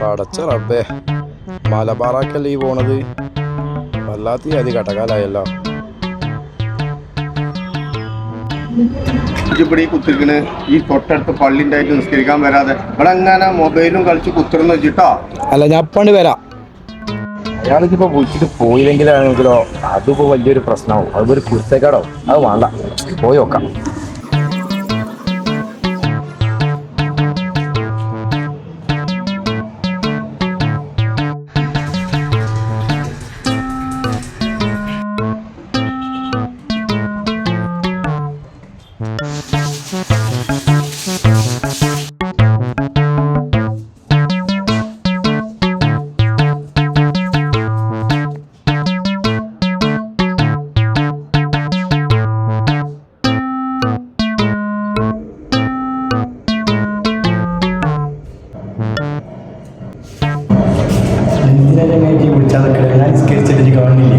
പടച്ച റബ്ബേ, മലബാറാക്കല്ലേ ഈ പോണത്. വല്ലാത്ത അതി കട്ടക്കാലായല്ലോ. ഇവിടെ കുത്തിരിക്കണ് ഈ തൊട്ടടുത്ത് പള്ളിൻ്റെ ആയിട്ട് നിസ്കരിക്കാൻ വരാതെ ഇവിടെ അങ്ങനെ മൊബൈലും കളിച്ച് കുത്തിർന്ന് വെച്ചിട്ടോ. അല്ല, ഞാൻ അപ്പണ്ട് വരാം. അയാൾക്കിപ്പോ വിളിച്ചിട്ട് പോയില്ലെങ്കിലാണെങ്കിലോ അതിപ്പോ വലിയൊരു പ്രശ്നമാവും. അതൊരു കുരുത്തക്കേടോ. അത് വേണ്ട, പോയി നോക്കാം. എന്തിനാ വിളിച്ചാൽ ഞാൻ നിസ്കരിച്ചിട്ട് കാണുന്നില്ലേ?